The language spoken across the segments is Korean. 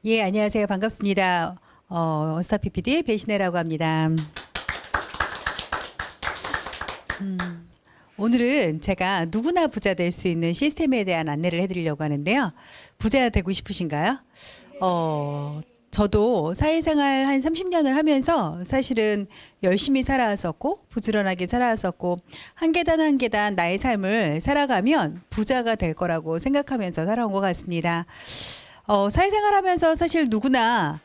예, 안녕하세요. 반갑습니다. 원스타 PPD의 배신혜라고 합니다. 오늘은 제가 누구나 부자 될 수 있는 시스템에 대한 안내를 해드리려고 하는데요. 부자 되고 싶으신가요? 저도 사회생활 한 30년을 하면서 사실은 열심히 살아왔었고 부지런하게 살아왔었고 한 계단 한 계단 나의 삶을 살아가면 부자가 될 거라고 생각하면서 살아온 것 같습니다. 사회생활 하면서 사실 누구나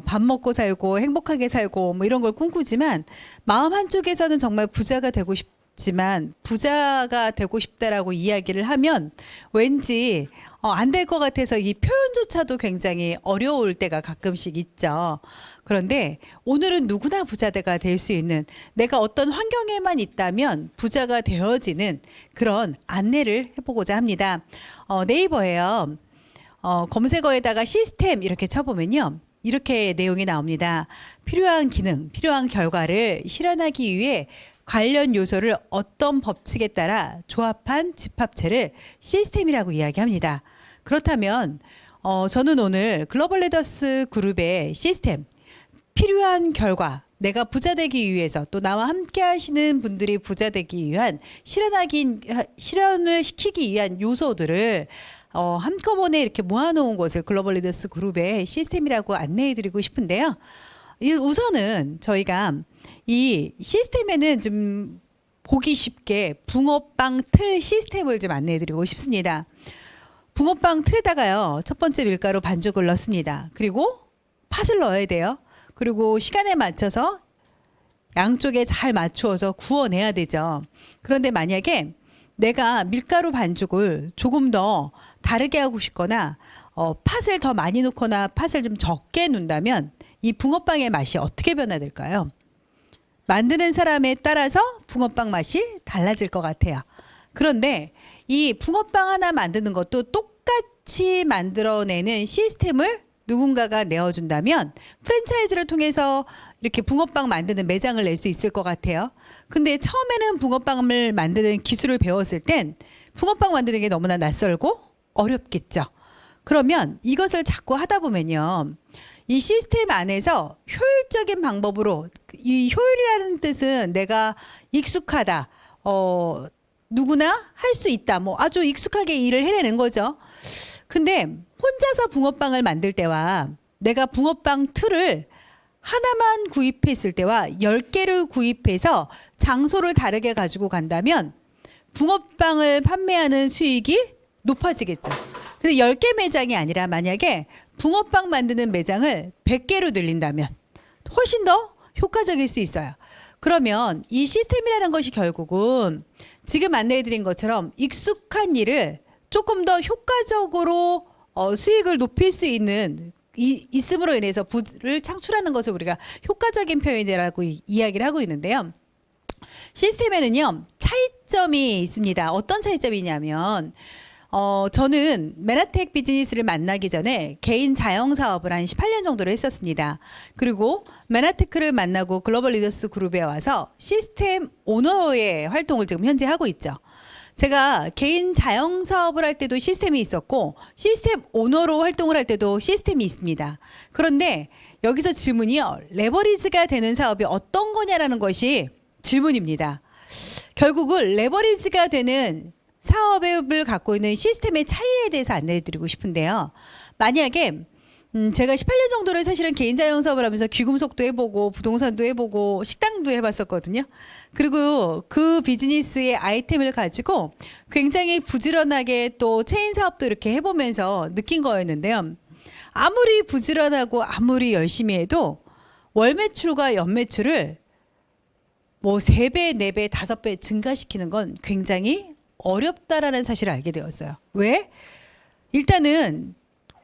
밥 먹고 살고 행복하게 살고 뭐 이런 걸 꿈꾸지만 마음 한쪽에서는 정말 부자가 되고 싶지만 부자가 되고 싶다라고 이야기를 하면 왠지 안 될 것 같아서 이 표현조차도 굉장히 어려울 때가 가끔씩 있죠. 그런데 오늘은 누구나 부자가 될 수 있는 내가 어떤 환경에만 있다면 부자가 되어지는 그런 안내를 해보고자 합니다. 네이버에요. 검색어에다가 시스템 이렇게 쳐보면요. 이렇게 내용이 나옵니다. 필요한 기능, 필요한 결과를 실현하기 위해 관련 요소를 어떤 법칙에 따라 조합한 집합체를 시스템이라고 이야기합니다. 그렇다면 저는 오늘 글로벌 리더스 그룹의 시스템, 필요한 결과, 내가 부자 되기 위해서 또 나와 함께 하시는 분들이 부자 되기 위한 실현을 시키기 위한 요소들을 한꺼번에 이렇게 모아놓은 것을 글로벌 리더스 그룹의 시스템이라고 안내해드리고 싶은데요. 우선은 저희가 이 시스템에는 좀 보기 쉽게 붕어빵 틀 시스템을 좀 안내해드리고 싶습니다. 붕어빵 틀에다가요, 첫 번째 밀가루 반죽을 넣습니다. 그리고 팥을 넣어야 돼요. 그리고 시간에 맞춰서 양쪽에 잘 맞추어서 구워내야 되죠. 그런데 만약에 내가 밀가루 반죽을 조금 더 다르게 하고 싶거나 팥을 더 많이 넣거나 팥을 좀 적게 넣는다면 이 붕어빵의 맛이 어떻게 변화될까요? 만드는 사람에 따라서 붕어빵 맛이 달라질 것 같아요. 그런데 이 붕어빵 하나 만드는 것도 똑같이 만들어내는 시스템을 누군가가 내어준다면 프랜차이즈를 통해서 이렇게 붕어빵 만드는 매장을 낼 수 있을 것 같아요. 근데 처음에는 붕어빵을 만드는 기술을 배웠을 땐 붕어빵 만드는 게 너무나 낯설고 어렵겠죠. 그러면 이것을 자꾸 하다 보면요. 이 시스템 안에서 효율적인 방법으로, 이 효율이라는 뜻은 내가 익숙하다, 누구나 할 수 있다, 뭐 아주 익숙하게 일을 해내는 거죠. 근데 혼자서 붕어빵을 만들 때와 내가 붕어빵 틀을 하나만 구입했을 때와 10개를 구입해서 장소를 다르게 가지고 간다면 붕어빵을 판매하는 수익이 높아지겠죠. 근데 10개 매장이 아니라 만약에 붕어빵 만드는 매장을 100개로 늘린다면 훨씬 더 효과적일 수 있어요. 그러면 이 시스템이라는 것이 결국은 지금 안내해드린 것처럼 익숙한 일을 조금 더 효과적으로 수익을 높일 수 있음으로 인해서 부를 창출하는 것을 우리가 효과적인 표현이라고 이야기를 하고 있는데요. 시스템에는요, 차이점이 있습니다. 어떤 차이점이냐면 저는 메나텍 비즈니스를 만나기 전에 개인 자영 사업을 한 18년 정도를 했었습니다. 그리고 메나테크를 만나고 글로벌 리더스 그룹에 와서 시스템 오너의 활동을 지금 현재 하고 있죠. 제가 개인 자영 사업을 할 때도 시스템이 있었고 시스템 오너로 활동을 할 때도 시스템이 있습니다. 그런데 여기서 질문이요. 레버리지가 되는 사업이 어떤 거냐라는 것이 질문입니다. 결국은 레버리지가 되는 사업을 갖고 있는 시스템의 차이에 대해서 안내해드리고 싶은데요. 만약에 제가 18년 정도를 사실은 개인 자영 사업을 하면서 귀금속도 해보고 부동산도 해보고 식당도 해봤었거든요. 그리고 그 비즈니스의 아이템을 가지고 굉장히 부지런하게 또 체인 사업도 이렇게 해보면서 느낀 거였는데요. 아무리 부지런하고 아무리 열심히 해도 월 매출과 연 매출을 뭐 3배, 4배, 5배 증가시키는 건 굉장히 어렵다라는 사실을 알게 되었어요. 왜? 일단은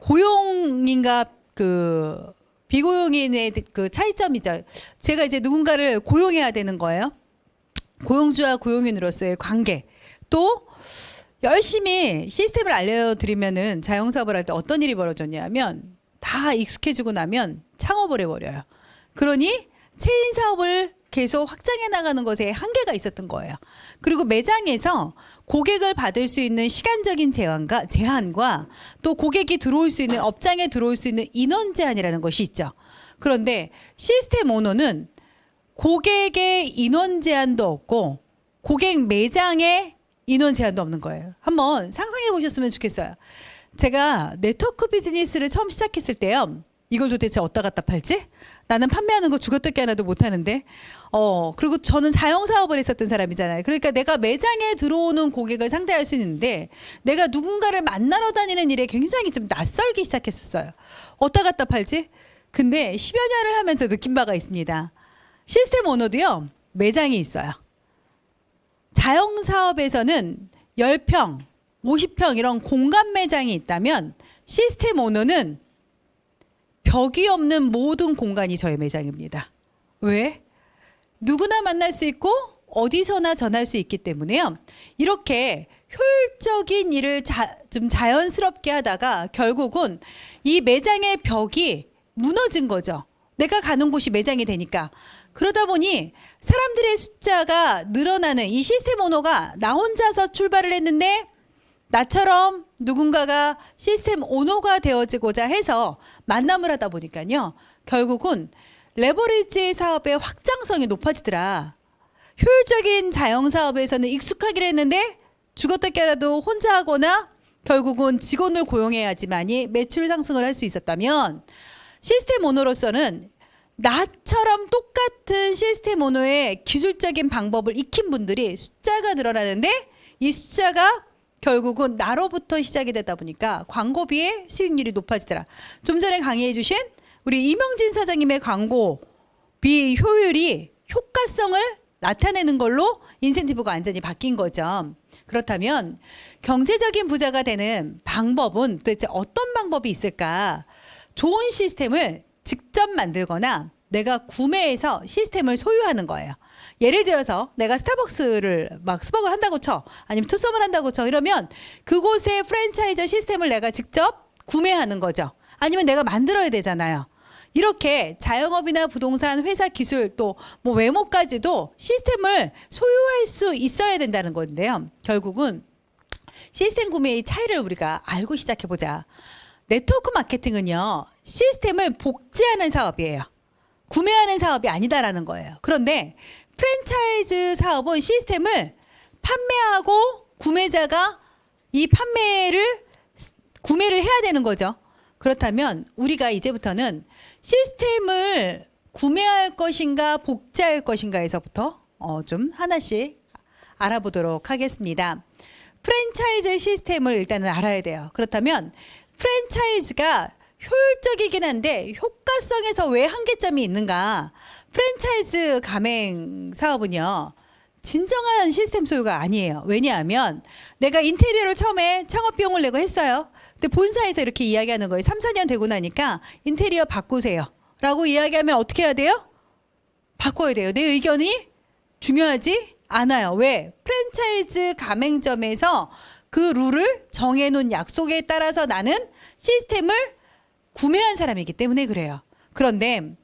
고용인과 그 비고용인의 그 차이점이죠. 제가 이제 누군가를 고용해야 되는 거예요. 고용주와 고용인으로서의 관계. 또 열심히 시스템을 알려드리면은 자영사업을 할 때 어떤 일이 벌어졌냐면 다 익숙해지고 나면 창업을 해버려요. 그러니 체인 사업을 계속 확장해 나가는 것에 한계가 있었던 거예요. 그리고 매장에서 고객을 받을 수 있는 시간적인 제한과 또 고객이 들어올 수 있는 업장에 들어올 수 있는 인원 제한이라는 것이 있죠. 그런데 시스템 오너는 고객의 인원 제한도 없고 고객 매장의 인원 제한도 없는 거예요. 한번 상상해 보셨으면 좋겠어요. 제가 네트워크 비즈니스를 처음 시작했을 때요. 이걸 도대체 어디다 갖다 팔지? 나는 판매하는 거 죽어뜯기 하나도 못하는데. 그리고 저는 자영사업을 했었던 사람이잖아요. 그러니까 내가 매장에 들어오는 고객을 상대할 수 있는데 내가 누군가를 만나러 다니는 일에 굉장히 좀 낯설기 시작했었어요. 어디다 갖다 팔지? 근데 10여 년을 하면서 느낀 바가 있습니다. 시스템 오너도요. 매장이 있어요. 자영사업에서는 10평, 50평 이런 공간 매장이 있다면 시스템 오너는 벽이 없는 모든 공간이 저의 매장입니다. 왜? 누구나 만날 수 있고 어디서나 전할 수 있기 때문에요. 이렇게 효율적인 일을 좀 자연스럽게 하다가 결국은 이 매장의 벽이 무너진 거죠. 내가 가는 곳이 매장이 되니까. 그러다 보니 사람들의 숫자가 늘어나는 이 시스템 오너가 나 혼자서 출발을 했는데 나처럼 누군가가 시스템 오너가 되어지고자 해서 만남을 하다 보니까요. 결국은 레버리지 사업의 확장성이 높아지더라. 효율적인 자영사업에서는 익숙하기로 했는데 죽어뜯기라도 혼자 하거나 결국은 직원을 고용해야지만이 매출 상승을 할 수 있었다면 시스템 오너로서는 나처럼 똑같은 시스템 오너의 기술적인 방법을 익힌 분들이 숫자가 늘어나는데 이 숫자가 결국은 나로부터 시작이 되다 보니까 광고비의 수익률이 높아지더라. 좀 전에 강의해 주신 우리 이명진 사장님의 광고비 효율이 효과성을 나타내는 걸로 인센티브가 완전히 바뀐 거죠. 그렇다면 경제적인 부자가 되는 방법은 도대체 어떤 방법이 있을까? 좋은 시스템을 직접 만들거나 내가 구매해서 시스템을 소유하는 거예요. 예를 들어서 내가 스타벅스를 막 스벅을 한다고 쳐. 아니면 투썸을 한다고 쳐. 이러면 그곳의 프랜차이즈 시스템을 내가 직접 구매하는 거죠. 아니면 내가 만들어야 되잖아요. 이렇게 자영업이나 부동산, 회사 기술 또 뭐 외모까지도 시스템을 소유할 수 있어야 된다는 건데요. 결국은 시스템 구매의 차이를 우리가 알고 시작해보자. 네트워크 마케팅은요. 시스템을 복제하는 사업이에요. 구매하는 사업이 아니다라는 거예요. 그런데 프랜차이즈 사업은 시스템을 판매하고 구매자가 이 구매를 해야 되는 거죠. 그렇다면 우리가 이제부터는 시스템을 구매할 것인가 복제할 것인가에서부터 좀 하나씩 알아보도록 하겠습니다. 프랜차이즈 시스템을 일단은 알아야 돼요. 그렇다면 프랜차이즈가 효율적이긴 한데 효과성에서 왜 한계점이 있는가? 프랜차이즈 가맹 사업은요. 진정한 시스템 소유가 아니에요. 왜냐하면 내가 인테리어를 처음에 창업 비용을 내고 했어요. 근데 본사에서 이렇게 이야기하는 거예요. 3, 4년 되고 나니까 인테리어 바꾸세요. 라고 이야기하면 어떻게 해야 돼요? 바꿔야 돼요. 내 의견이 중요하지 않아요. 왜? 프랜차이즈 가맹점에서 그 룰을 정해놓은 약속에 따라서 나는 시스템을 구매한 사람이기 때문에 그래요. 그런데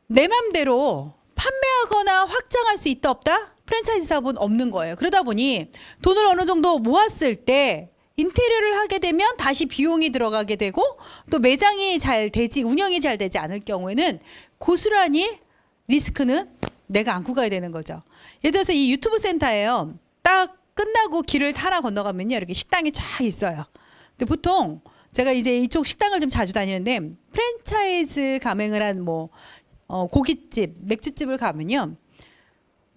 내 맘대로 판매하거나 확장할 수 있다 없다? 프랜차이즈 사업은 없는 거예요. 그러다 보니 돈을 어느 정도 모았을 때 인테리어를 하게 되면 다시 비용이 들어가게 되고 또 매장이 운영이 잘 되지 않을 경우에는 고스란히 리스크는 내가 안고 가야 되는 거죠. 예를 들어서 이 유튜브 센터에요. 딱 끝나고 길을 하나 건너가면요. 이렇게 식당이 쫙 있어요. 근데 보통 제가 이제 이쪽 식당을 좀 자주 다니는데 프랜차이즈 가맹을 한 고깃집, 맥주집을 가면요.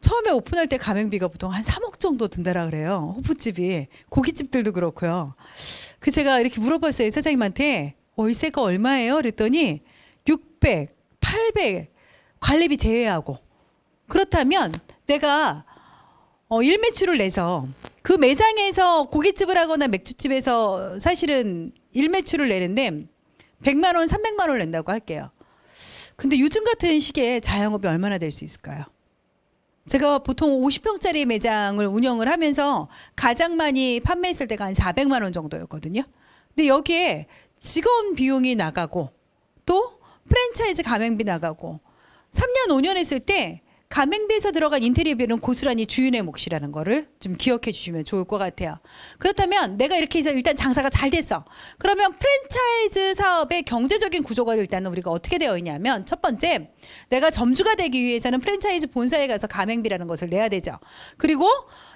처음에 오픈할 때 가맹비가 보통 한 3억 정도 든다라 그래요. 호프집이. 고깃집들도 그렇고요. 제가 이렇게 물어봤어요. 사장님한테 월세가 얼마예요? 그랬더니 600, 800 관리비 제외하고. 그렇다면 내가 일매출을 내서 그 매장에서 고깃집을 하거나 맥주집에서 사실은 일매출을 내는데 100만 원, 300만 원을 낸다고 할게요. 근데 요즘 같은 시기에 자영업이 얼마나 될 수 있을까요? 제가 보통 50평짜리 매장을 운영을 하면서 가장 많이 판매했을 때가 한 400만 원 정도였거든요. 근데 여기에 직원 비용이 나가고 또 프랜차이즈 가맹비 나가고 3년, 5년 했을 때 가맹비에서 들어간 인테리어비는 고스란히 주인의 몫이라는 거를 좀 기억해 주시면 좋을 것 같아요. 그렇다면 내가 이렇게 해서 일단 장사가 잘 됐어. 그러면 프랜차이즈 사업의 경제적인 구조가 일단은 우리가 어떻게 되어 있냐면, 첫 번째, 내가 점주가 되기 위해서는 프랜차이즈 본사에 가서 가맹비라는 것을 내야 되죠. 그리고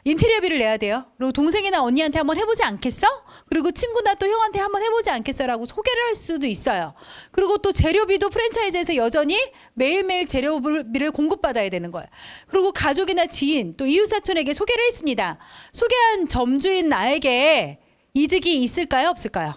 인테리어비를 내야 돼요. 그리고 동생이나 언니한테 한번 해보지 않겠어? 그리고 친구나 또 형한테 한번 해보지 않겠어? 라고 소개를 할 수도 있어요. 그리고 또 재료비도 프랜차이즈에서 여전히 매일매일 재료비를 공급받아야 되는 거예요. 그리고 가족이나 지인 또 이웃사촌에게 소개를 했습니다. 소개한 점주인 나에게 이득이 있을까요? 없을까요?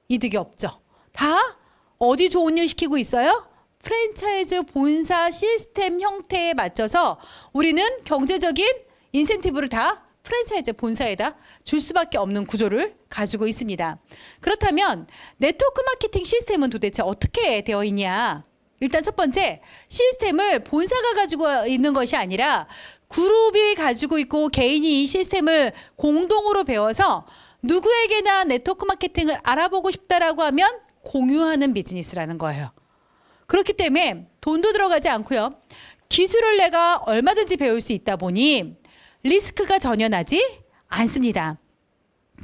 이득이 없죠. 다 어디 좋은 일 시키고 있어요? 프랜차이즈 본사 시스템 형태에 맞춰서 우리는 경제적인 인센티브를 다 프랜차이즈 본사에다 줄 수밖에 없는 구조를 가지고 있습니다. 그렇다면 네트워크 마케팅 시스템은 도대체 어떻게 되어 있냐? 일단 첫 번째, 시스템을 본사가 가지고 있는 것이 아니라 그룹이 가지고 있고 개인이 이 시스템을 공동으로 배워서 누구에게나 네트워크 마케팅을 알아보고 싶다라고 하면 공유하는 비즈니스라는 거예요. 그렇기 때문에 돈도 들어가지 않고요. 기술을 내가 얼마든지 배울 수 있다 보니 리스크가 전혀 나지 않습니다.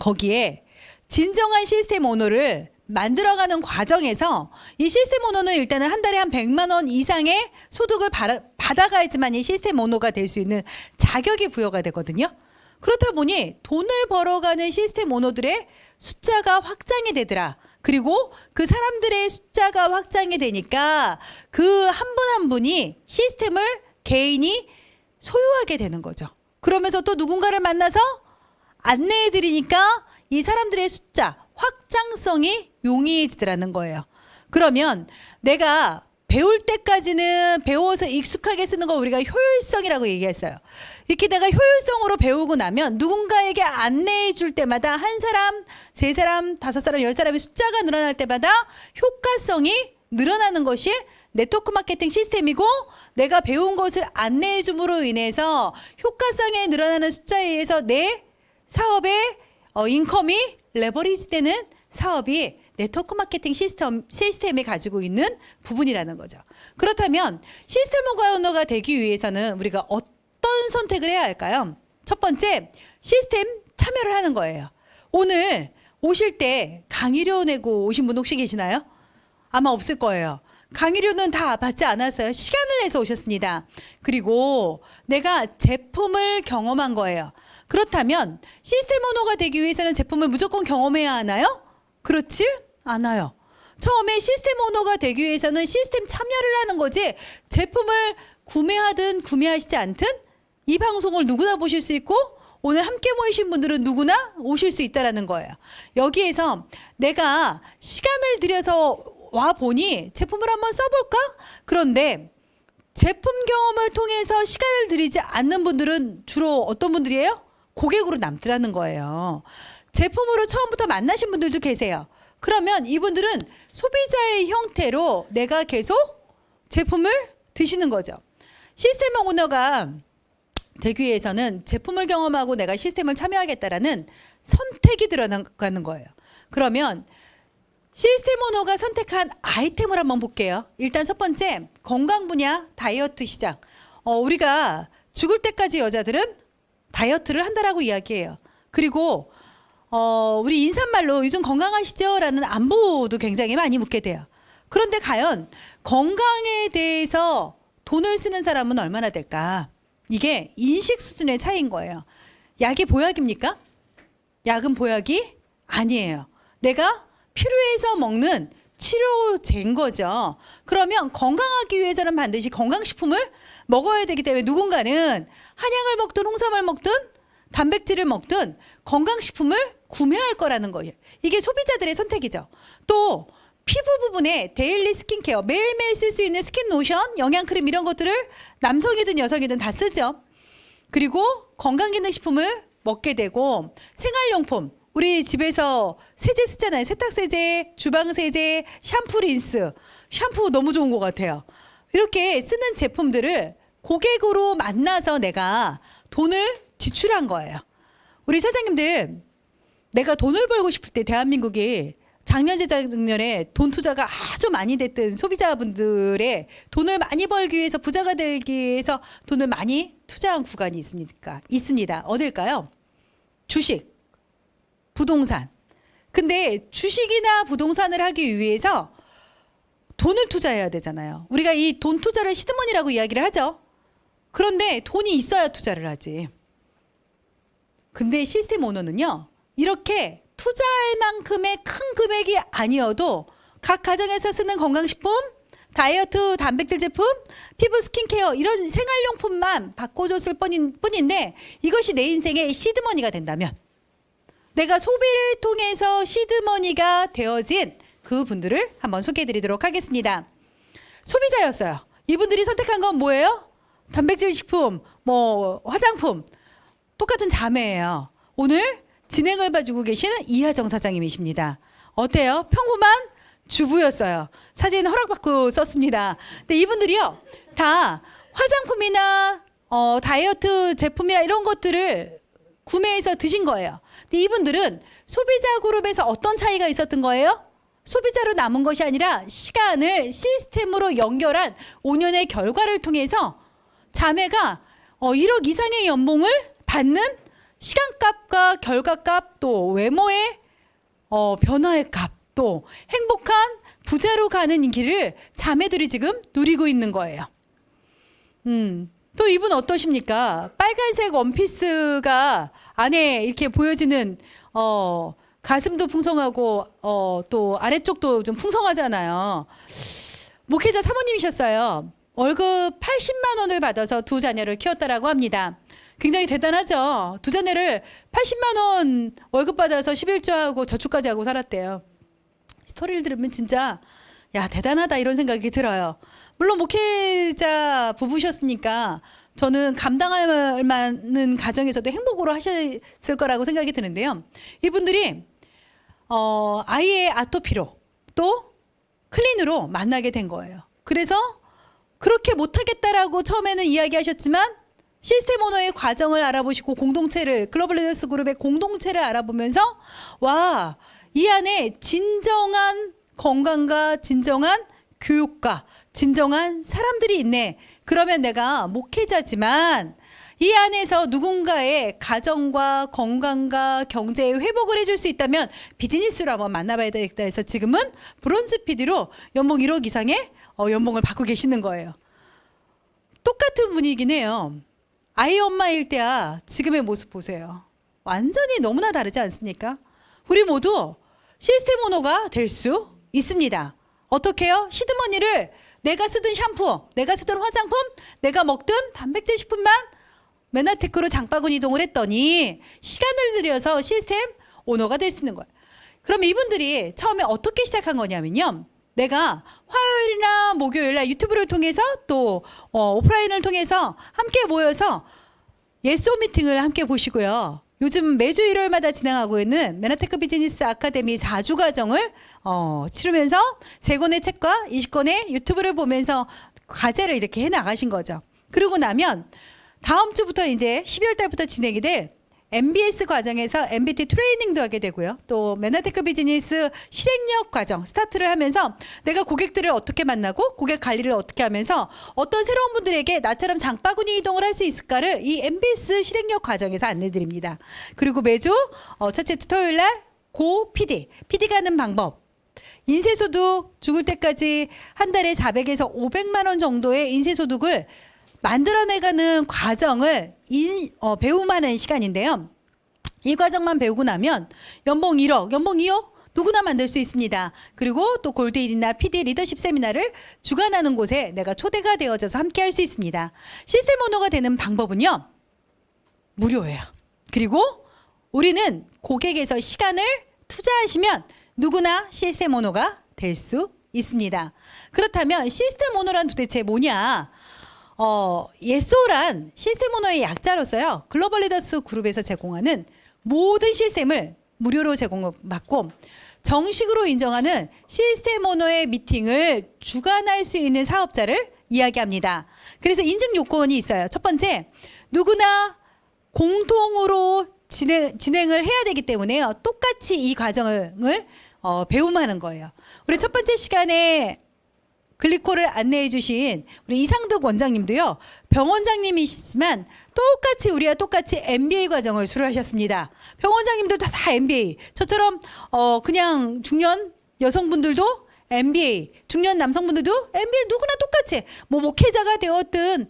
거기에 진정한 시스템 오너를 만들어가는 과정에서 이 시스템 오너는 일단은 한 달에 한 100만 원 이상의 소득을 받아가야지만 이 시스템 오너가 될 수 있는 자격이 부여가 되거든요. 그렇다 보니 돈을 벌어가는 시스템 오너들의 숫자가 확장이 되더라. 그리고 그 사람들의 숫자가 확장이 되니까 그 한 분 한 분이 시스템을 개인이 소유하게 되는 거죠. 그러면서 또 누군가를 만나서 안내해 드리니까 이 사람들의 숫자, 확장성이 용이해지더라는 거예요. 그러면 내가 배울 때까지는 배워서 익숙하게 쓰는 거 우리가 효율성이라고 얘기했어요. 이렇게 내가 효율성으로 배우고 나면 누군가에게 안내해 줄 때마다 한 사람, 세 사람, 다섯 사람, 열 사람의 숫자가 늘어날 때마다 효과성이 늘어나는 것이 네트워크 마케팅 시스템이고, 내가 배운 것을 안내해 줌으로 인해서 효과성에 늘어나는 숫자에 의해서 내 사업의 인컴이 레버리지 되는 사업이 네트워크 마케팅 시스템이 가지고 있는 부분이라는 거죠. 그렇다면 시스템 오너가 되기 위해서는 우리가 어떤 선택을 해야 할까요? 첫 번째, 시스템 참여를 하는 거예요. 오늘 오실 때 강의료 내고 오신 분 혹시 계시나요? 아마 없을 거예요. 강의료는 다 받지 않았어요. 시간을 내서 오셨습니다. 그리고 내가 제품을 경험한 거예요. 그렇다면 시스템 오너가 되기 위해서는 제품을 무조건 경험해야 하나요? 그렇지 않아요. 처음에 시스템 오너가 되기 위해서는 시스템 참여를 하는 거지, 제품을 구매하든 구매하시지 않든 이 방송을 누구나 보실 수 있고 오늘 함께 모이신 분들은 누구나 오실 수 있다는 거예요. 여기에서 내가 시간을 들여서 와 보니 제품을 한번 써볼까? 그런데 제품 경험을 통해서 시간을 들이지 않는 분들은 주로 어떤 분들이에요? 고객으로 남더라는 거예요. 제품으로 처음부터 만나신 분들도 계세요. 그러면 이분들은 소비자의 형태로 내가 계속 제품을 드시는 거죠. 시스템 오너가 되기 위해서는 제품을 경험하고 내가 시스템을 참여하겠다라는 선택이 들어가는 거예요. 그러면 시스템 오너가 선택한 아이템을 한번 볼게요. 일단 첫 번째, 건강 분야 다이어트 시장. 우리가 죽을 때까지 여자들은 다이어트를 한다라고 이야기해요. 그리고 우리 인사말로 요즘 건강하시죠? 라는 안부도 굉장히 많이 묻게 돼요. 그런데 과연 건강에 대해서 돈을 쓰는 사람은 얼마나 될까? 이게 인식 수준의 차이인 거예요. 약이 보약입니까? 약은 보약이 아니에요. 내가 필요해서 먹는 치료제인 거죠. 그러면 건강하기 위해서는 반드시 건강식품을 먹어야 되기 때문에 누군가는 한약을 먹든 홍삼을 먹든 단백질을 먹든 건강식품을 구매할 거라는 거예요. 이게 소비자들의 선택이죠. 또 피부 부분에 데일리 스킨케어, 매일매일 쓸 수 있는 스킨 로션, 영양크림 이런 것들을 남성이든 여성이든 다 쓰죠. 그리고 건강기능식품을 먹게 되고 생활용품, 우리 집에서 세제 쓰잖아요. 세탁세제, 주방세제, 샴푸 린스. 샴푸 너무 좋은 것 같아요. 이렇게 쓰는 제품들을 고객으로 만나서 내가 돈을 지출한 거예요. 우리 사장님들, 내가 돈을 벌고 싶을 때 대한민국이 작년 재작년에 돈 투자가 아주 많이 됐던 소비자분들의 돈을 많이 벌기 위해서 부자가 되기 위해서 돈을 많이 투자한 구간이 있습니다. 어딜까요? 주식, 부동산. 근데 주식이나 부동산을 하기 위해서 돈을 투자해야 되잖아요. 우리가 이 돈 투자를 시드머니라고 이야기를 하죠. 그런데 돈이 있어야 투자를 하지. 근데 시스템 오너는요, 이렇게 투자할 만큼의 큰 금액이 아니어도 각 가정에서 쓰는 건강식품, 다이어트 단백질 제품, 피부 스킨케어 이런 생활용품만 바꿔줬을 뿐인데 이것이 내 인생의 시드머니가 된다면, 내가 소비를 통해서 시드머니가 되어진 그분들을 한번 소개해드리도록 하겠습니다. 소비자였어요. 이분들이 선택한 건 뭐예요? 단백질 식품, 뭐 화장품, 똑같은 자매예요. 오늘 진행을 봐주고 계시는 이하정 사장님이십니다. 어때요? 평범한 주부였어요. 사진 허락받고 썼습니다. 근데 이분들이요, 다 화장품이나 다이어트 제품이나 이런 것들을 구매해서 드신 거예요. 근데 이분들은 소비자 그룹에서 어떤 차이가 있었던 거예요? 소비자로 남은 것이 아니라 시간을 시스템으로 연결한 5년의 결과를 통해서 자매가 1억 이상의 연봉을 받는 시간값과 결과값, 또 외모의 변화의 값, 또 행복한 부자로 가는 길을 자매들이 지금 누리고 있는 거예요. 또 이분 어떠십니까? 빨간색 원피스가 안에 이렇게 보여지는 가슴도 풍성하고 또 아래쪽도 좀 풍성하잖아요. 목회자 사모님이셨어요. 월급 80만 원을 받아서 두 자녀를 키웠다라고 합니다. 굉장히 대단하죠. 두 자녀를 80만 원 월급 받아서 11조하고 저축까지 하고 살았대요. 스토리를 들으면 진짜 야, 대단하다 이런 생각이 들어요. 물론 목회자 부부셨으니까 저는 감당할 만한 가정에서도 행복으로 하셨을 거라고 생각이 드는데요. 이분들이 아이의 아토피로 또 클린으로 만나게 된 거예요. 그래서 그렇게 못하겠다라고 처음에는 이야기하셨지만 시스템 오너의 과정을 알아보시고 공동체를, 글로벌 리더스 그룹의 공동체를 알아보면서 와, 이 안에 진정한 건강과 진정한 교육과 진정한 사람들이 있네. 그러면 내가 목회자지만 이 안에서 누군가의 가정과 건강과 경제의 회복을 해줄 수 있다면 비즈니스로 한번 만나봐야 되겠다 해서 지금은 브론즈 PD로 연봉 1억 이상의 연봉을 받고 계시는 거예요. 똑같은 분이긴 해요. 아이 엄마일 때와 지금의 모습 보세요. 완전히 너무나 다르지 않습니까? 우리 모두 시스템 오너가 될 수 있습니다. 어떻게 해요? 시드머니를 내가 쓰던 샴푸, 내가 쓰던 화장품, 내가 먹던 단백질 식품만 메나테크로 장바구니 이동을 했더니 시간을 들여서 시스템 오너가 될 수 있는 거예요. 그럼 이분들이 처음에 어떻게 시작한 거냐면요. 내가 화요일이나 목요일날 유튜브를 통해서 또 오프라인을 통해서 함께 모여서 예스오 미팅을 함께 보시고요. 요즘 매주 일요일마다 진행하고 있는 메나테크 비즈니스 아카데미 4주 과정을 치르면서 3권의 책과 20권의 유튜브를 보면서 과제를 이렇게 해 나가신 거죠. 그러고 나면 다음 주부터 이제 12월 달부터 진행이 될 MBS 과정에서 MBT 트레이닝도 하게 되고요. 또 메나테크 비즈니스 실행력 과정 스타트를 하면서 내가 고객들을 어떻게 만나고 고객 관리를 어떻게 하면서 어떤 새로운 분들에게 나처럼 장바구니 이동을 할 수 있을까를 이 MBS 실행력 과정에서 안내드립니다. 그리고 매주 첫째 주 토요일 날 고 PD가 하는 방법, 인쇄소득 죽을 때까지 한 달에 400에서 500만 원 정도의 인쇄소득을 만들어내가는 과정을 배움하는 시간인데요. 이 과정만 배우고 나면 연봉 1억, 연봉 2억 누구나 만들 수 있습니다. 그리고 또 골드일이나 PD 리더십 세미나를 주관하는 곳에 내가 초대가 되어져서 함께 할 수 있습니다. 시스템 오너가 되는 방법은요, 무료예요. 그리고 우리는 고객에서 시간을 투자하시면 누구나 시스템 오너가 될 수 있습니다. 그렇다면 시스템 오너란 도대체 뭐냐? 예소란 시스템 오너의 약자로서요. 글로벌 리더스 그룹에서 제공하는 모든 시스템을 무료로 제공받고 정식으로 인정하는 시스템 오너의 미팅을 주관할 수 있는 사업자를 이야기합니다. 그래서 인증 요건이 있어요. 첫 번째, 누구나 공통으로 진행을 해야 되기 때문에요. 똑같이 이 과정을 배움하는 거예요. 우리 첫 번째 시간에 글리코를 안내해 주신 우리 이상득 원장님도요. 병원장님이시지만 똑같이 우리와 똑같이 MBA 과정을 수료하셨습니다. 병원장님도 다 MBA. 저처럼 그냥 중년 여성분들도 MBA, 중년 남성분들도 MBA 누구나 똑같이 뭐 목회자가 되었든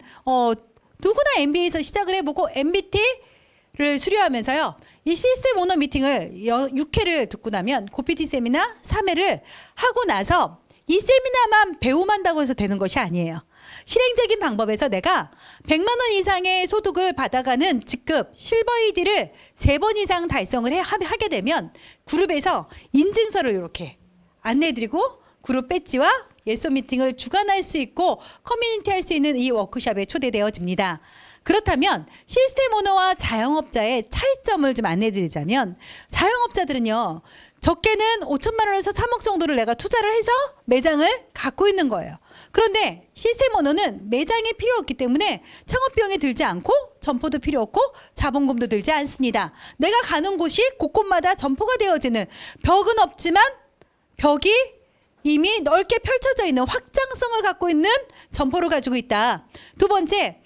누구나 MBA에서 시작을 해보고 MBT를 수료하면서요. 이 시스템 오너 미팅을 6회를 듣고 나면 고PT 세미나 3회를 하고 나서 이 세미나만 배움한다고 해서 되는 것이 아니에요. 실행적인 방법에서 내가 100만 원 이상의 소득을 받아가는 직급 실버 ED를 3번 이상 달성을 하게 되면 그룹에서 인증서를 이렇게 안내해드리고 그룹 배지와 예소 미팅을 주관할 수 있고 커뮤니티 할 수 있는 이 워크숍에 초대되어집니다. 그렇다면 시스템 오너와 자영업자의 차이점을 좀 안내드리자면 자영업자들은요. 적게는 5천만 원에서 3억 정도를 내가 투자를 해서 매장을 갖고 있는 거예요. 그런데 시스템 오너는 매장이 필요 없기 때문에 창업 비용이 들지 않고 점포도 필요 없고 자본금도 들지 않습니다. 내가 가는 곳이 곳곳마다 점포가 되어지는 벽은 없지만 벽이 이미 넓게 펼쳐져 있는 확장성을 갖고 있는 점포를 가지고 있다. 두 번째,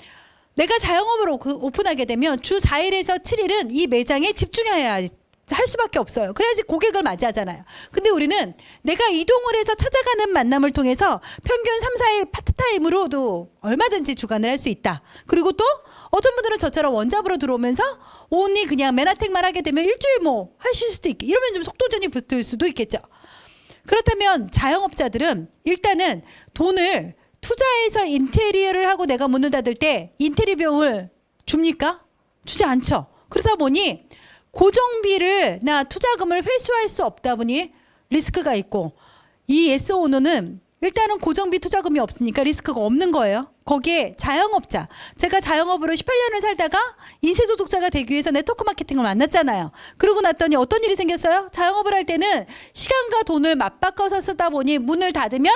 내가 자영업으로 오픈하게 되면 주 4일에서 7일은 이 매장에 집중해야 할 수밖에 없어요. 그래야지 고객을 맞이하잖아요. 근데 우리는 내가 이동을 해서 찾아가는 만남을 통해서 평균 3, 4일 파트타임으로도 얼마든지 주관을 할 수 있다. 그리고 또 어떤 분들은 저처럼 원잡으로 들어오면서 온리 그냥 맨하텍만 하게 되면 일주일 뭐 하실 수도 있고 이러면 좀 속도전이 붙을 수도 있겠죠. 그렇다면 자영업자들은 일단은 돈을 투자해서 인테리어를 하고 내가 문을 닫을 때 인테리어 비용을 줍니까? 주지 않죠. 그러다 보니 고정비를 나 투자금을 회수할 수 없다 보니 리스크가 있고 이 예스 오너는 일단은 고정비 투자금이 없으니까 리스크가 없는 거예요. 거기에 자영업자, 제가 자영업으로 18년을 살다가 인쇄소득자가 되기 위해서 네트워크 마케팅을 만났잖아요. 그러고 났더니 어떤 일이 생겼어요? 자영업을 할 때는 시간과 돈을 맞바꿔서 쓰다 보니 문을 닫으면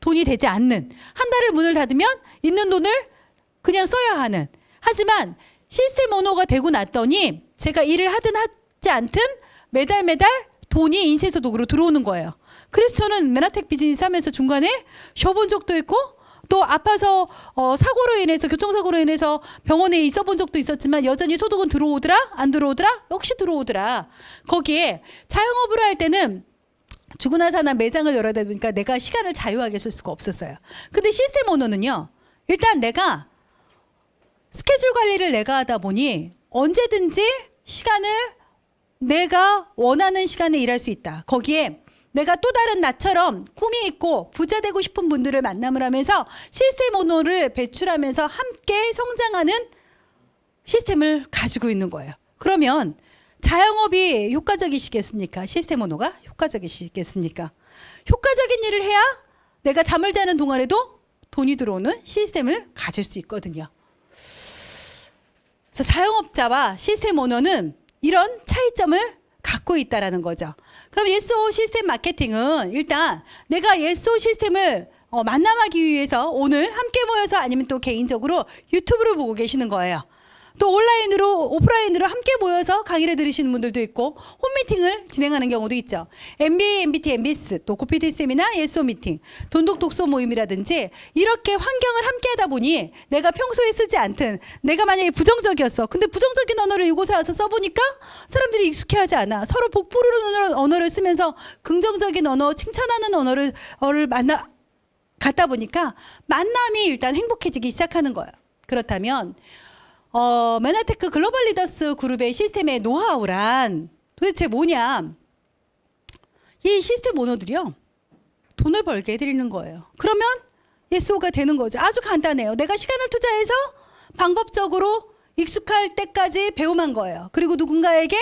돈이 되지 않는, 한 달을 문을 닫으면 있는 돈을 그냥 써야 하는. 하지만 시스템 오너가 되고 났더니 제가 일을 하든 하지 않든 매달 돈이 인쇄소득으로 들어오는 거예요. 그래서 저는 맨하텍 비즈니스 하면서 중간에 쉬어본 적도 있고 또 아파서 사고로 인해서 교통사고로 인해서 병원에 있어본 적도 있었지만 여전히 소득은 들어오더라? 안 들어오더라? 역시 들어오더라. 거기에 자영업으로 할 때는 죽으나 사나 매장을 열어야 되니까 내가 시간을 자유하게 쓸 수가 없었어요. 근데 시스템 오너는요. 일단 내가 스케줄 관리를 내가 하다 보니 언제든지 시간을 내가 원하는 시간에 일할 수 있다. 거기에 내가 또 다른 나처럼 꿈이 있고 부자 되고 싶은 분들을 만남을 하면서 시스템 오너를 배출하면서 함께 성장하는 시스템을 가지고 있는 거예요. 그러면 자영업이 효과적이시겠습니까? 시스템 오너가 효과적이시겠습니까? 효과적인 일을 해야 내가 잠을 자는 동안에도 돈이 들어오는 시스템을 가질 수 있거든요. 그래서 자영업자와 시스템 오너는 이런 차이점을 갖고 있다라는 거죠. 그럼 예스오 시스템 마케팅은 일단 내가 예스오 시스템을 만남하기 위해서 오늘 함께 모여서 아니면 또 개인적으로 유튜브를 보고 계시는 거예요. 또 온라인으로 오프라인으로 함께 모여서 강의를 들으시는 분들도 있고 홈미팅을 진행하는 경우도 있죠. MBA, MBT, MBS, 또 고PT 세미나, 예스오 미팅, 돈독 독서 모임이라든지 이렇게 환경을 함께 하다 보니 내가 평소에 쓰지 않던 내가 만약에 부정적이었어. 근데 부정적인 언어를 이곳에 와서 써보니까 사람들이 익숙해하지 않아. 서로 복부르는 언어를 쓰면서 긍정적인 언어, 칭찬하는 언어를 갖다 보니까 만남이 일단 행복해지기 시작하는 거예요. 그렇다면 맨하테크 글로벌 리더스 그룹의 시스템의 노하우란 도대체 뭐냐? 이 시스템 오너들이요. 돈을 벌게 해드리는 거예요. 그러면 예스오가 되는 거죠. 아주 간단해요. 내가 시간을 투자해서 방법적으로 익숙할 때까지 배움한 거예요. 그리고 누군가에게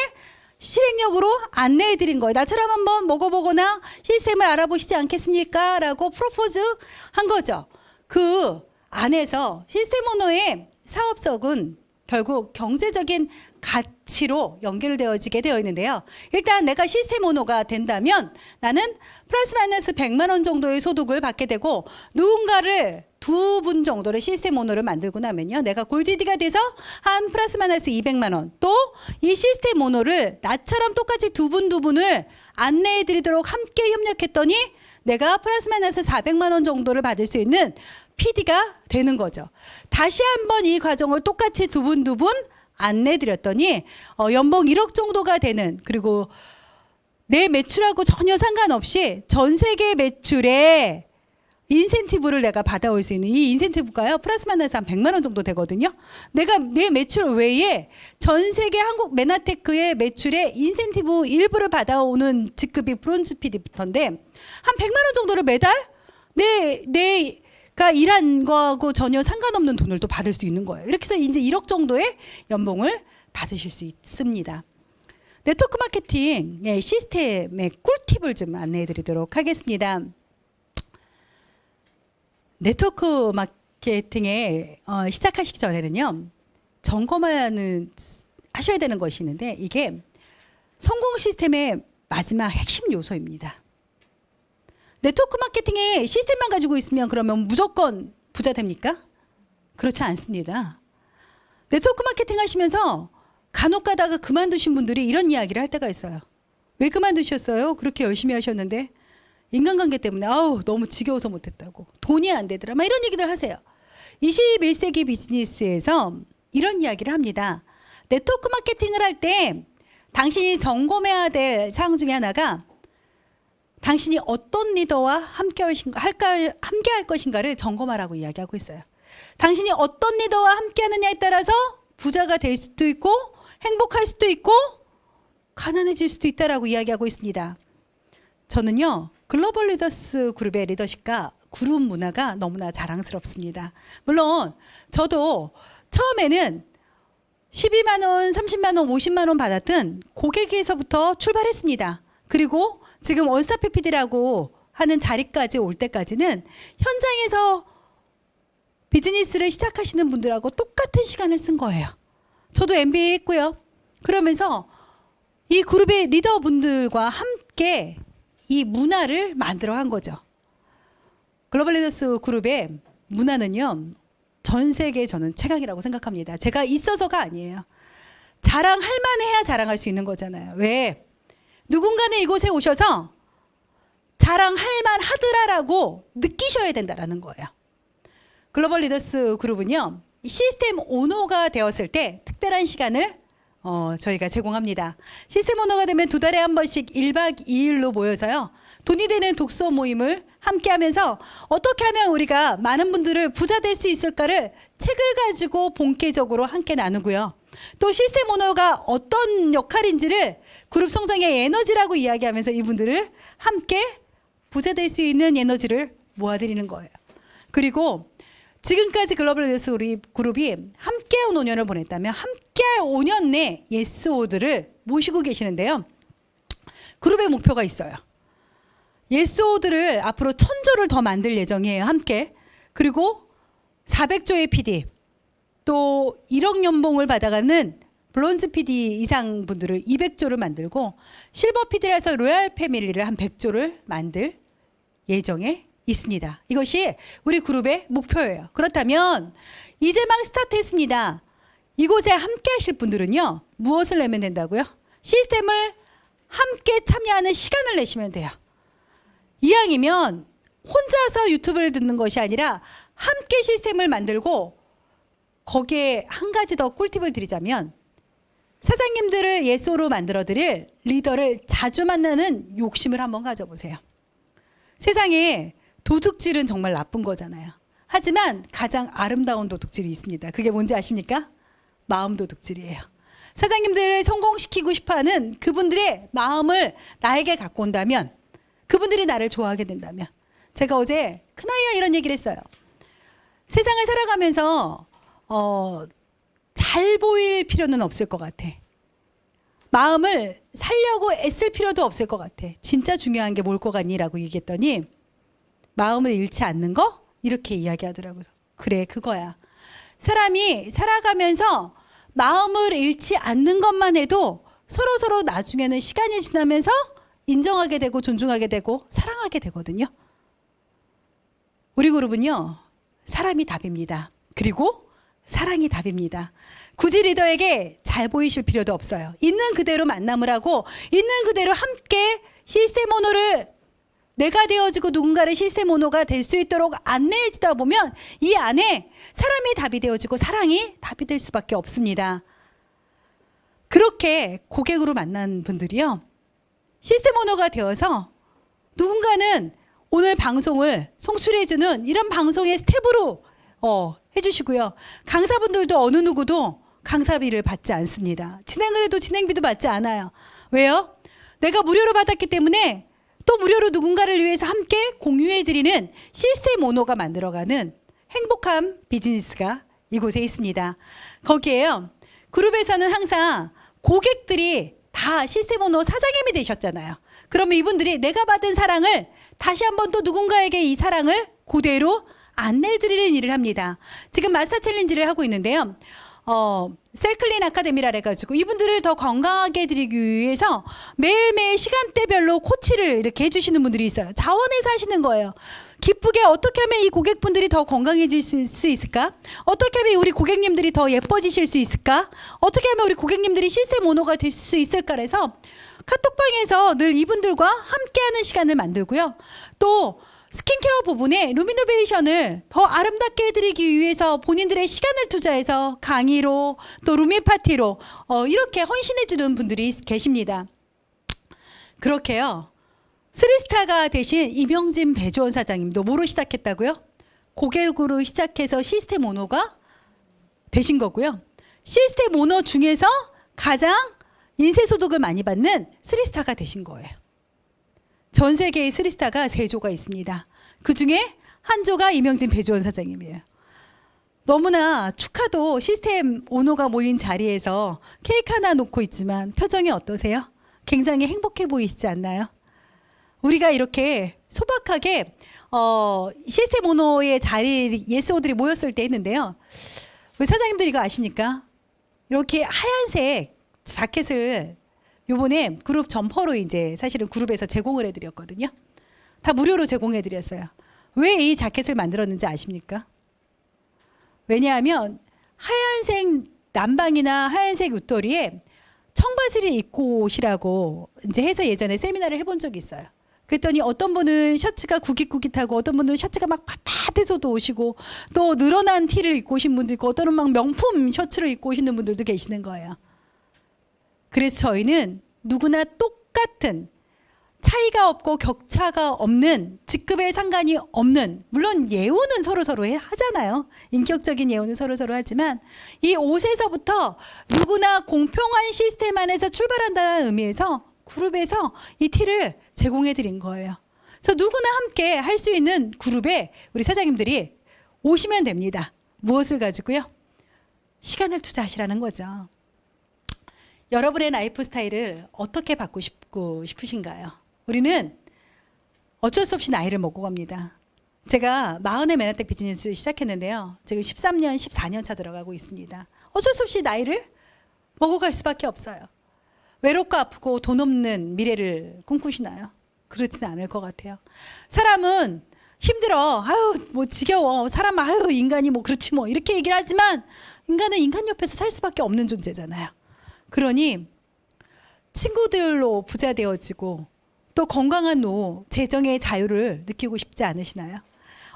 실행력으로 안내해드린 거예요. 나처럼 한번 먹어보거나 시스템을 알아보시지 않겠습니까? 라고 프로포즈 한 거죠. 그 안에서 시스템 오너의 사업성은 결국 경제적인 가치로 연결되어지게 되어 있는데요. 일단 내가 시스템 오너가 된다면 나는 플러스 마이너스 100만 원 정도의 소득을 받게 되고 누군가를 두 분 정도를 시스템 오너를 만들고 나면요, 내가 골디디가 돼서 한 플러스 마이너스 200만 원, 또 이 시스템 오너를 나처럼 똑같이 두 분을 안내해 드리도록 함께 협력했더니 내가 플러스 마이너스 400만 원 정도를 받을 수 있는 PD가 되는 거죠. 다시 한번 이 과정을 똑같이 두 분 안내 드렸더니 연봉 1억 정도가 되는, 그리고 내 매출하고 전혀 상관없이 전 세계 매출에 인센티브를 내가 받아올 수 있는, 이 인센티브가요 플러스 마이너스 한 100만 원 정도 되거든요. 내가 내 매출 외에 전 세계 한국 메나테크의 매출에 인센티브 일부를 받아오는 직급이 브론즈 PD부터인데 한 100만 원 정도를 매달 내가 일한 거하고 전혀 상관없는 돈을 또 받을 수 있는 거예요. 이렇게 해서 이제 1억 정도의 연봉을 받으실 수 있습니다. 네트워크 마케팅의 시스템의 꿀팁을 좀 안내해 드리도록 하겠습니다. 네트워크 마케팅에 시작하시기 전에는요, 하셔야 되는 것이 있는데, 이게 성공 시스템의 마지막 핵심 요소입니다. 네트워크 마케팅의 시스템만 가지고 있으면 그러면 무조건 부자 됩니까? 그렇지 않습니다. 네트워크 마케팅 하시면서 간혹 가다가 그만두신 분들이 이런 이야기를 할 때가 있어요. 왜 그만두셨어요? 그렇게 열심히 하셨는데 인간관계 때문에 너무 지겨워서 못했다고, 돈이 안 되더라, 막 이런 얘기들 하세요. 21세기 비즈니스에서 이런 이야기를 합니다. 네트워크 마케팅을 할 때 당신이 점검해야 될 사항 중에 하나가 당신이 어떤 리더와 함께 할 것인가를 점검하라고 이야기하고 있어요. 당신이 어떤 리더와 함께 하느냐에 따라서 부자가 될 수도 있고 행복할 수도 있고 가난해질 수도 있다라고 이야기하고 있습니다. 저는요, 글로벌 리더스 그룹의 리더십과 그룹 문화가 너무나 자랑스럽습니다. 물론 저도 처음에는 12만 원, 30만 원, 50만 원 받았던 고객에서부터 출발했습니다. 그리고 지금 원스톱 PD라고 하는 자리까지 올 때까지는 현장에서 비즈니스를 시작하시는 분들하고 똑같은 시간을 쓴 거예요. 저도 MBA 했고요. 그러면서 이 그룹의 리더분들과 함께 이 문화를 만들어 간 거죠. 글로벌 리더스 그룹의 문화는요, 전 세계 저는 최강이라고 생각합니다. 제가 있어서가 아니에요. 자랑할 만해야 자랑할 수 있는 거잖아요. 왜? 누군가는 이곳에 오셔서 자랑할 만하더라라고 느끼셔야 된다라는 거예요. 글로벌 리더스 그룹은요, 시스템 오너가 되었을 때 특별한 시간을 저희가 제공합니다. 시스템 오너가 되면 2달에 한 번씩 1박 2일로 모여서요, 돈이 되는 독서 모임을 함께 하면서 어떻게 하면 우리가 많은 분들을 부자 될 수 있을까를 책을 가지고 본격적으로 함께 나누고요. 또 시스템 오너가 어떤 역할인지를 그룹 성장의 에너지라고 이야기하면서 이분들을 함께 부자 될 수 있는 에너지를 모아드리는 거예요. 그리고 지금까지 글로벌 리더스 그룹이 함께한 5년을 보냈다면 함께할 5년 내 예스오들을 모시고 계시는데요. 그룹의 목표가 있어요. 예스오들을 앞으로 1000조를 더 만들 예정이에요. 함께. 그리고 400조의 PD, 또 1억 연봉을 받아가는 브론즈 PD 이상 분들을 200조를 만들고 실버 PD라서 로얄 패밀리를 한 100조를 만들 예정에 있습니다. 이것이 우리 그룹의 목표예요. 그렇다면 이제 막 스타트했습니다. 이곳에 함께 하실 분들은요, 무엇을 내면 된다고요? 시스템을 함께 참여하는 시간을 내시면 돼요. 이왕이면 혼자서 유튜브를 듣는 것이 아니라 함께 시스템을 만들고, 거기에 한 가지 더 꿀팁을 드리자면 사장님들을 예소로 만들어 드릴 리더를 자주 만나는 욕심을 한번 가져보세요. 세상에 도둑질은 정말 나쁜 거잖아요. 하지만 가장 아름다운 도둑질이 있습니다. 그게 뭔지 아십니까? 마음 도둑질이에요. 사장님들을 성공시키고 싶어하는 그분들의 마음을 나에게 갖고 온다면, 그분들이 나를 좋아하게 된다면, 제가 어제 큰아이와 이런 얘기를 했어요. 세상을 살아가면서 잘 보일 필요는 없을 것 같아. 마음을 살려고 애쓸 필요도 없을 것 같아. 진짜 중요한 게 뭘 것 같니? 라고 얘기했더니 마음을 잃지 않는 거? 이렇게 이야기하더라고요. 그래, 그거야. 사람이 살아가면서 마음을 잃지 않는 것만 해도 서로 나중에는 시간이 지나면서 인정하게 되고 존중하게 되고 사랑하게 되거든요. 우리 그룹은요, 사람이 답입니다. 그리고 사랑이 답입니다. 굳이 리더에게 잘 보이실 필요도 없어요. 있는 그대로 만남을 하고 있는 그대로 함께 시스템 오너를 내가 되어지고 누군가를 시스템 오너가 될 수 있도록 안내해 주다 보면 이 안에 사람이 답이 되어지고 사랑이 답이 될 수밖에 없습니다. 그렇게 고객으로 만난 분들이요, 시스템 오너가 되어서 누군가는 오늘 방송을 송출해주는 이런 방송의 스텝으로 해주시고요. 강사분들도 어느 누구도 강사비를 받지 않습니다. 진행을 해도 진행비도 받지 않아요. 왜요? 내가 무료로 받았기 때문에 또 무료로 누군가를 위해서 함께 공유해드리는 시스템 오너가 만들어가는 행복한 비즈니스가 이곳에 있습니다. 거기에요, 그룹에서는 항상 고객들이 다 시스템 오너 사장님이 되셨잖아요. 그러면 이분들이 내가 받은 사랑을 다시 한번 또 누군가에게 이 사랑을 그대로 안내해드리는 일을 합니다. 지금 마스터 챌린지를 하고 있는데요. 셀클린 아카데미라 해가지고 이분들을 더 건강하게 해드리기 위해서 매일매일 시간대별로 코치를 이렇게 해주시는 분들이 있어요. 자원해서 하시는 거예요. 기쁘게 어떻게 하면 이 고객분들이 더 건강해질 수 있을까? 어떻게 하면 우리 고객님들이 더 예뻐지실 수 있을까? 어떻게 하면 우리 고객님들이 시스템 오너가 될 수 있을까? 해서 카톡방에서 늘 이분들과 함께하는 시간을 만들고요. 또 스킨케어 부분에 루미노베이션을 더 아름답게 해드리기 위해서 본인들의 시간을 투자해서 강의로 또 루미파티로 이렇게 헌신해주는 분들이 계십니다. 그렇게요, 3스타가 되신 이명진 배조원 사장님도 뭐로 시작했다고요? 고객으로 시작해서 시스템 오너가 되신 거고요. 시스템 오너 중에서 가장 인쇄소득을 많이 받는 3스타가 되신 거예요. 전 세계의 3스타가 3조가 있습니다. 그 중에 한 조가 이명진 배조원 사장님이에요. 너무나 축하도 시스템 오너가 모인 자리에서 케이크 하나 놓고 있지만 표정이 어떠세요? 굉장히 행복해 보이시지 않나요? 우리가 이렇게 소박하게 시스템 오너의 자리 예스오들이 모였을 때 했는데요. 우리 사장님들 이거 아십니까? 이렇게 하얀색 자켓을 요번에 그룹 점퍼로 이제 사실은 그룹에서 제공을 해드렸거든요. 다 무료로 제공해드렸어요. 왜 이 자켓을 만들었는지 아십니까? 왜냐하면 하얀색 남방이나 하얀색 웃도리에 청바지를 입고 오시라고 이제 해서 예전에 세미나를 해본 적이 있어요. 그랬더니 어떤 분은 셔츠가 구깃구깃하고 어떤 분은 셔츠가 막 빳빳해서도 오시고 또 늘어난 티를 입고 오신 분도 있고 어떤 분은 막 명품 셔츠를 입고 오시는 분들도 계시는 거예요. 그래서 저희는 누구나 똑같은 차이가 없고 격차가 없는 직급에 상관이 없는, 물론 예우는 서로서로 하잖아요. 인격적인 예우는 서로서로 하지만 이 옷에서부터 누구나 공평한 시스템 안에서 출발한다는 의미에서 그룹에서 이 티를 제공해 드린 거예요. 그래서 누구나 함께 할 수 있는 그룹에 우리 사장님들이 오시면 됩니다. 무엇을 가지고요? 시간을 투자하시라는 거죠. 여러분의 라이프 스타일을 어떻게 바꾸고 싶으신가요? 우리는 어쩔 수 없이 나이를 먹고 갑니다. 제가 40의 맨하탄 비즈니스 시작했는데요. 지금 13년, 14년 차 들어가고 있습니다. 어쩔 수 없이 나이를 먹어갈 수밖에 없어요. 외롭고 아프고 돈 없는 미래를 꿈꾸시나요? 그렇지는 않을 것 같아요. 사람은 힘들어, 아유 뭐 지겨워, 사람 아유 인간이 뭐 그렇지 뭐 이렇게 얘기를 하지만 인간은 인간 옆에서 살 수밖에 없는 존재잖아요. 그러니 친구들로 부자 되어지고 또 건강한 노후, 재정의 자유를 느끼고 싶지 않으시나요?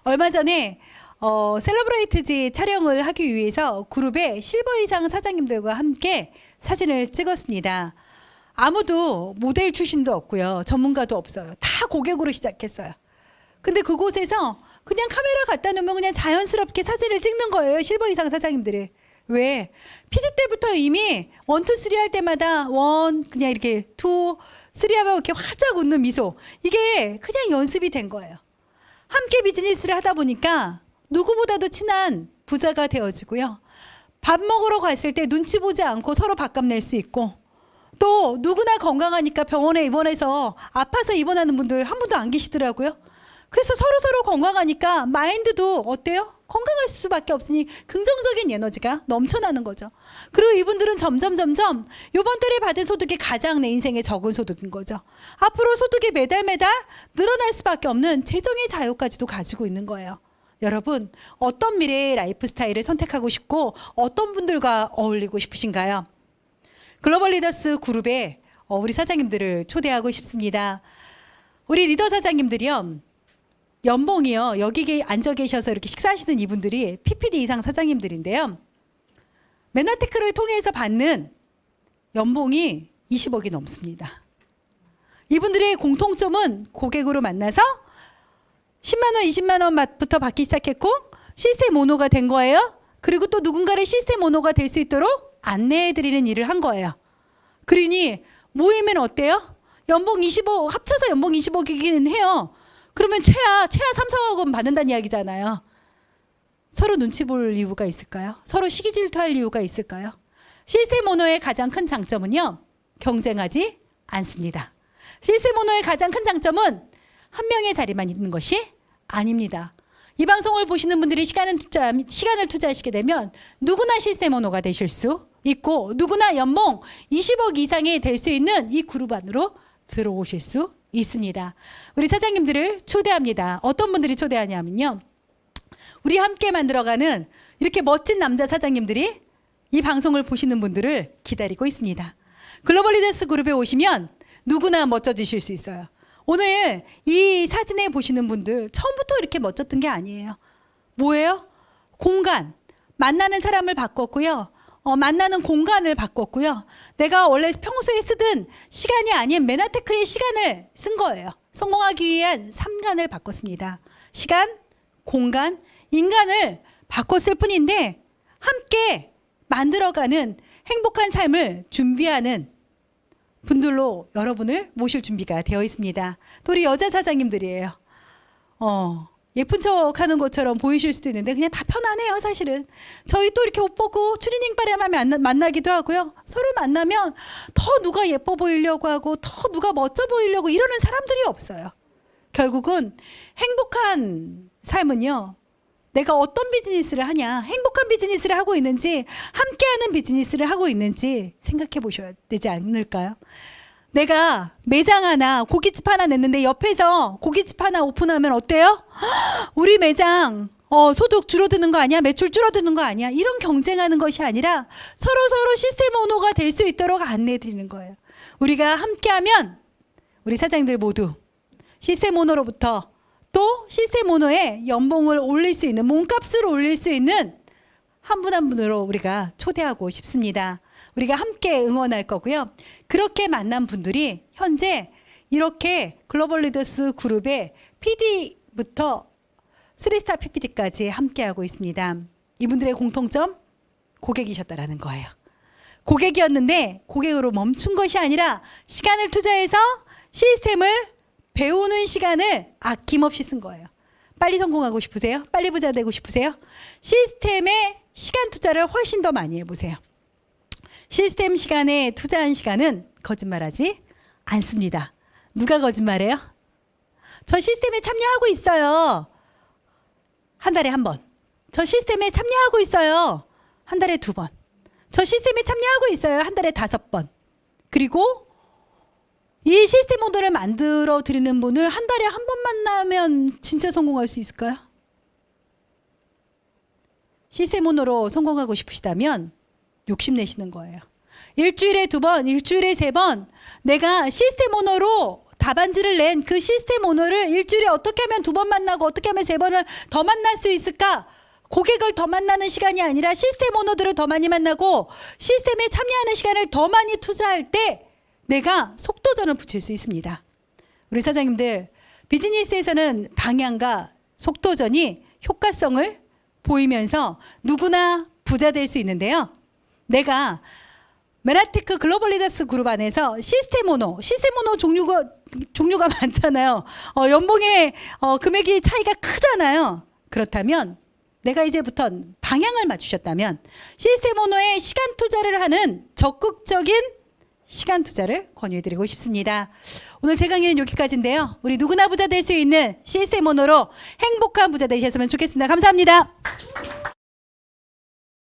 얼마 전에 셀러브레이트지 촬영을 하기 위해서 그룹의 실버 이상 사장님들과 함께 사진을 찍었습니다. 아무도 모델 출신도 없고요. 전문가도 없어요. 다 고객으로 시작했어요. 근데 그곳에서 그냥 카메라 갖다 놓으면 그냥 자연스럽게 사진을 찍는 거예요. 실버 이상 사장님들이. 왜? PD 때부터 이미 1, 2, 3 할 때마다 1, 그냥 이렇게 2, 3 하면 이렇게 활짝 웃는 미소. 이게 그냥 연습이 된 거예요. 함께 비즈니스를 하다 보니까 누구보다도 친한 부자가 되어지고요. 밥 먹으러 갔을 때 눈치 보지 않고 서로 밥값 낼 수 있고 또 누구나 건강하니까 병원에 입원해서 아파서 입원하는 분들 한 분도 안 계시더라고요. 그래서 서로 건강하니까 마인드도 어때요? 건강할 수밖에 없으니 긍정적인 에너지가 넘쳐나는 거죠. 그리고 이분들은 점점 이번 달에 받은 소득이 가장 내 인생에 적은 소득인 거죠. 앞으로 소득이 매달 늘어날 수밖에 없는 재정의 자유까지도 가지고 있는 거예요. 여러분 어떤 미래의 라이프 스타일을 선택하고 싶고 어떤 분들과 어울리고 싶으신가요? 글로벌 리더스 그룹에 우리 사장님들을 초대하고 싶습니다. 우리 리더 사장님들이요, 연봉이요, 여기 앉아 계셔서 이렇게 식사하시는 이분들이 PPD 이상 사장님들인데요, 메나테크를 통해서 받는 연봉이 20억이 넘습니다. 이분들의 공통점은 고객으로 만나서 10만 원, 20만 원부터 받기 시작했고 시스템 오너가 된 거예요. 그리고 또 누군가를 시스템 오너가 될 수 있도록 안내해드리는 일을 한 거예요. 그러니 모이면 어때요? 연봉 25, 합쳐서 연봉 20억이긴 해요. 그러면 최하 3, 4억 원 받는다는 이야기잖아요. 서로 눈치 볼 이유가 있을까요? 서로 시기 질투할 이유가 있을까요? 시스템 오너의 가장 큰 장점은요, 경쟁하지 않습니다. 시스템 오너의 가장 큰 장점은 한 명의 자리만 있는 것이 아닙니다. 이 방송을 보시는 분들이 시간을 투자하시게 되면 누구나 시스템 오너가 되실 수 있고 누구나 연봉 20억 이상이 될 수 있는 이 그룹 안으로 들어오실 수 있습니다. 우리 사장님들을 초대합니다. 어떤 분들이 초대하냐면요, 우리 함께 만들어가는 이렇게 멋진 남자 사장님들이 이 방송을 보시는 분들을 기다리고 있습니다. 글로벌 리더스 그룹에 오시면 누구나 멋져지실 수 있어요. 오늘 이 사진에 보시는 분들 처음부터 이렇게 멋졌던 게 아니에요. 뭐예요? 공간, 만나는 사람을 바꿨고요. 만나는 공간을 바꿨고요. 내가 원래 평소에 쓰던 시간이 아닌 메나테크의 시간을 쓴 거예요. 성공하기 위한 3간을 바꿨습니다. 시간, 공간, 인간을 바꿨을 뿐인데 함께 만들어가는 행복한 삶을 준비하는 분들로 여러분을 모실 준비가 되어 있습니다. 또 우리 여자 사장님들이에요. 예쁜 척 하는 것처럼 보이실 수도 있는데 그냥 다 편안해요, 사실은. 저희 또 이렇게 옷 벗고 추리닝 바람하면 만나기도 하고요. 서로 만나면 더 누가 예뻐 보이려고 하고 더 누가 멋져 보이려고 이러는 사람들이 없어요. 결국은 행복한 삶은요, 내가 어떤 비즈니스를 하냐, 행복한 비즈니스를 하고 있는지, 함께하는 비즈니스를 하고 있는지 생각해 보셔야 되지 않을까요? 내가 매장 하나, 고깃집 하나 냈는데 옆에서 고깃집 하나 오픈하면 어때요? 우리 매장 소득 줄어드는 거 아니야? 매출 줄어드는 거 아니야? 이런 경쟁하는 것이 아니라 서로 시스템 오너가 될 수 있도록 안내해 드리는 거예요. 우리가 함께하면 우리 사장님들 모두 시스템 오너로부터 또 시스템 오너의 연봉을 올릴 수 있는, 몸값을 올릴 수 있는 한 분 한 분으로 우리가 초대하고 싶습니다. 우리가 함께 응원할 거고요. 그렇게 만난 분들이 현재 이렇게 글로벌 리더스 그룹의 PD부터 3스타 PPD까지 함께하고 있습니다. 이분들의 공통점, 고객이셨다라는 거예요. 고객이었는데 고객으로 멈춘 것이 아니라 시간을 투자해서 시스템을 배우는 시간을 아낌없이 쓴 거예요. 빨리 성공하고 싶으세요? 빨리 부자 되고 싶으세요? 시스템에 시간 투자를 훨씬 더 많이 해보세요. 시스템 시간에 투자한 시간은 거짓말하지 않습니다. 누가 거짓말해요? 저 시스템에 참여하고 있어요. 한 달에 한 번. 저 시스템에 참여하고 있어요. 한 달에 2번. 저 시스템에 참여하고 있어요. 한 달에 5번. 그리고 이 시스템 모델을 만들어 드리는 분을 한 달에 한 번 만나면 진짜 성공할 수 있을까요? 시스템 오너로 성공하고 싶으시다면 욕심내시는 거예요. 일주일에 2번, 일주일에 3번 내가 시스템 오너로 답안지를 낸 그 시스템 오너를 일주일에 어떻게 하면 2번 만나고 어떻게 하면 3번을 더 만날 수 있을까? 고객을 더 만나는 시간이 아니라 시스템 오너들을 더 많이 만나고 시스템에 참여하는 시간을 더 많이 투자할 때 내가 속도전을 붙일 수 있습니다. 우리 사장님들, 비즈니스에서는 방향과 속도전이 효과성을 보이면서 누구나 부자 될 수 있는데요. 내가 메나테크 글로벌 리더스 그룹 안에서 시스템 오너 종류가 많잖아요. 연봉의 금액이 차이가 크잖아요. 그렇다면 내가 이제부턴 방향을 맞추셨다면 시스템 오너의 시간 투자를 하는 적극적인 시간 투자를 권유해드리고 싶습니다. 오늘 제 강의는 여기까지인데요. 우리 누구나 부자 될 수 있는 시스템 오너로 행복한 부자 되셨으면 좋겠습니다. 감사합니다.